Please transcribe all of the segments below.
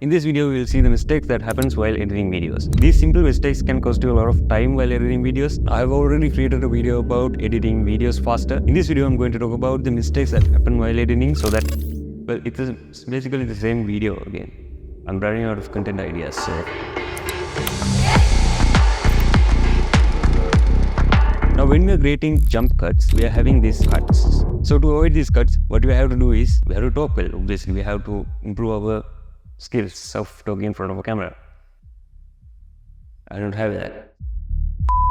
In this video, we will see the mistakes that happens while editing videos. These simple mistakes can cost you a lot of time while editing videos. I have already created a video about editing videos faster. In this video, I'm going to talk about the mistakes that happen while editing so that, well, it is basically the same video again. I'm running out of content ideas, so... Now when we are creating jump cuts, we are having these cuts. So to avoid these cuts, what we have to do is, we have to talk well. Obviously, we have to improve our skills of talking in front of a camera. I don't have that.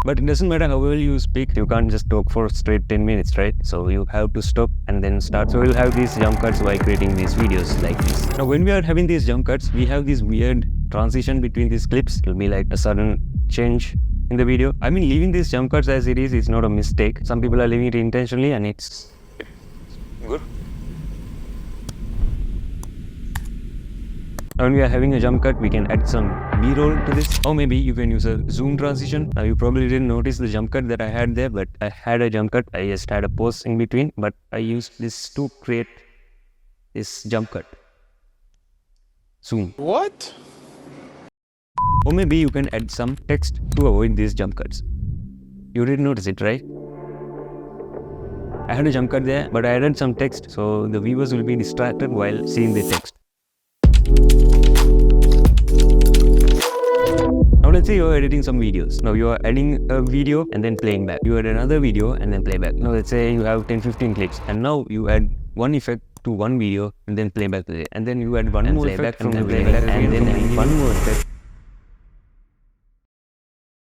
But it doesn't matter how well you speak, you can't just talk for straight 10 minutes, right? So you have to stop and then start. So we'll have these jump cuts while creating these videos like this. Now when we are having these jump cuts, we have this weird transition between these clips. It'll be like a sudden change in the video. I mean, leaving these jump cuts as it is not a mistake. Some people are leaving it intentionally and it's good. Now when we are having a jump cut, we can add some B-roll to this, or maybe you can use a zoom transition. Now you probably didn't notice the jump cut that I had there, but I had a jump cut. I just had a pause in between, but I used this to create this jump cut. Zoom. What? Or maybe you can add some text to avoid these jump cuts. You didn't notice it, right? I had a jump cut there, but I added some text, so the viewers will be distracted while seeing the text. Now let's say you're editing some videos. Now you are adding a video and then playing back. You add another video and then play back. Now let's say you have 10-15 clips and now you add one effect to one video and then play back to it. And then you add one more effect from the playback and then one more effect.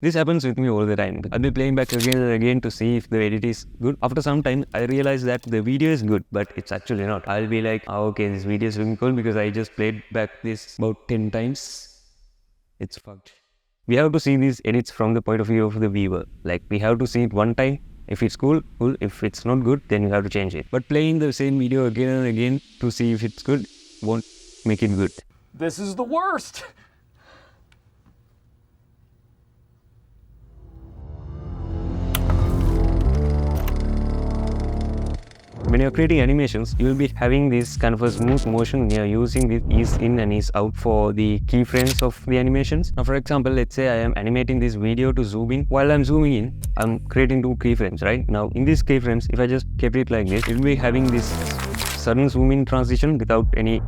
This happens with me all the time. I'll be playing back again and again to see if the edit is good. After some time, I realize that the video is good, but it's actually not. I'll be like, oh, okay, this video is looking cool because I just played back this about 10 times. It's fucked. We have to see these edits from the point of view of the viewer. Like, we have to see it one time. If it's cool. If it's not good, then you have to change it. But playing the same video again and again to see if it's good won't make it good. This is the worst. When you're creating animations, you will be having this kind of a smooth motion. You're using the ease in and ease out for the keyframes of the animations. Now, for example, let's say I am animating this video to zoom in. While I'm zooming in, I'm creating two keyframes, right? Now, in these keyframes, if I just kept it like this, it will be having this sudden zoom in transition without any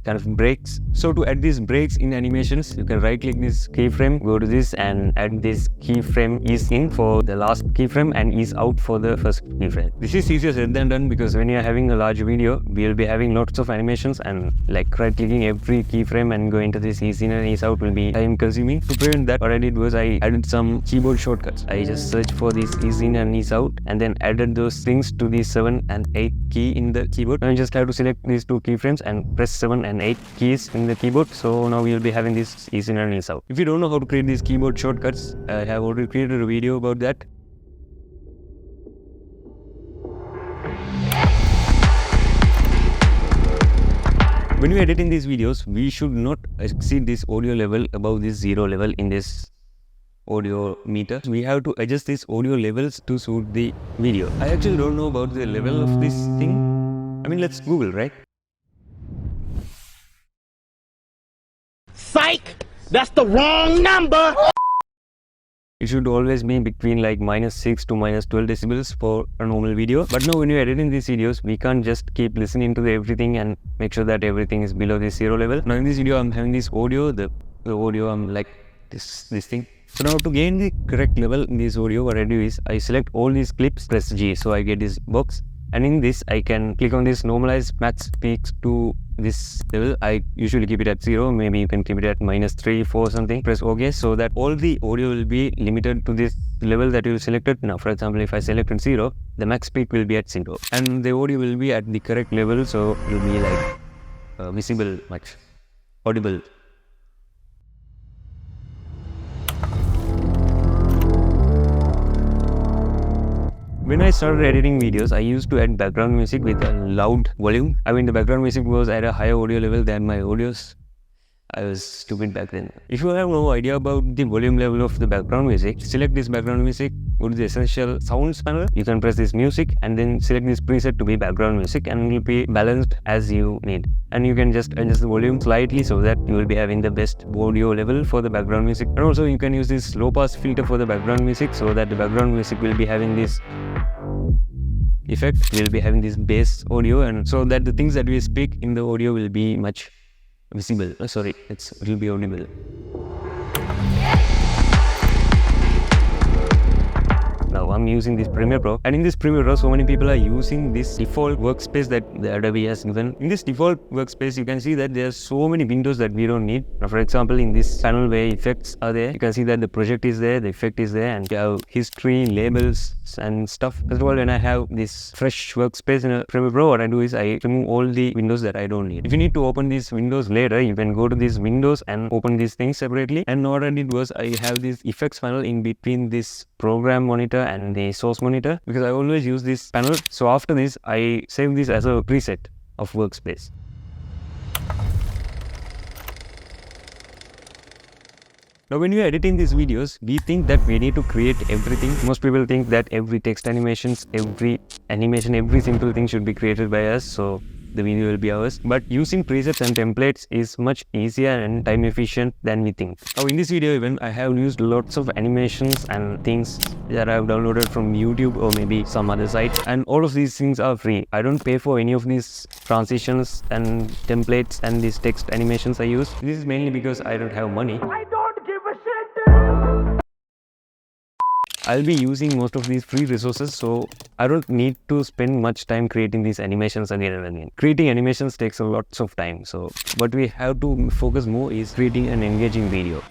kind of breaks. So to add these breaks in animations, you can right click this keyframe, go to this and add this keyframe ease in for the last keyframe and ease out for the first keyframe. This is easier said than done because when you're having a large video, we'll be having lots of animations and like right clicking every keyframe and going to this ease in and ease out will be time consuming. To prevent that, what I did was I added some keyboard shortcuts. I just searched for this ease in and ease out and then added those things to the 7 and 8 key in the keyboard. Now you just have to select these two keyframes and press 7 and 8 keys in the keyboard. So now we will be having this ease in and ease out. If you don't know how to create these keyboard shortcuts, I have already created a video about that. When we are editing these videos, we should not exceed this audio level above this 0 level in this audio meter. We have to adjust these audio levels to suit the video. I actually don't know about the level of this thing. I mean, let's Google, right? Psych! That's the wrong number! It should always be between like -6 to -12 decibels for a normal video. But now when you're editing these videos, we can't just keep listening to everything and make sure that everything is below this 0 level. Now in this video, I'm having this audio, the audio, I'm like this thing. So now to gain the correct level in this audio, what I do is I select all these clips, press G, so I get this box. And in this, I can click on this normalize max peaks to this level. I usually keep it at 0. Maybe you can keep it at -3, 4 something. Press OK so that all the audio will be limited to this level that you selected. Now, for example, if I selected 0, the max peak will be at 0. And the audio will be at the correct level, so it will be like visible, much audible. When I started editing videos, I used to add background music with a loud volume. I mean, the background music was at a higher audio level than my audios. I was stupid back then. If you have no idea about the volume level of the background music, select this background music, go to the essential sounds panel. You can press this music and then select this preset to be background music, and it will be balanced as you need. And you can just adjust the volume slightly so that you will be having the best audio level for the background music. And also you can use this low pass filter for the background music, so that the background music will be having this effect, will be having this bass audio, and so that the things that we speak in the audio will be much visible. It will be audible. Now I'm using this Premiere Pro, and in this Premiere Pro so many people are using this default workspace that the Adobe has given. In this default workspace you can see that there are so many windows that we don't need. Now for example, in this panel where effects are there, you can see that the project is there, the effect is there, and you have history, labels and stuff. First of all, when I have this fresh workspace in a Premiere Pro, what I do is I remove all the windows that I don't need. If you need to open these windows later, you can go to these windows and open these things separately. And what I did was I have this effects panel in between this program monitor and the source monitor, because I always use this panel. So after this I save this as a preset of Workspace. Now when we are editing these videos, we think that we need to create everything. Most people think that every text animations, every animation, every simple thing should be created by us, so the video will be ours. But using presets and templates is much easier and time efficient than we think. Now in this video even, I have used lots of animations and things that I have downloaded from YouTube or maybe some other site, and all of these things are free. I don't pay for any of these transitions and templates and these text animations I use. This is mainly because I don't have money. I'll be using most of these free resources, so I don't need to spend much time creating these animations again and again. Creating animations takes a lots of time, so what we have to focus more is creating an engaging video.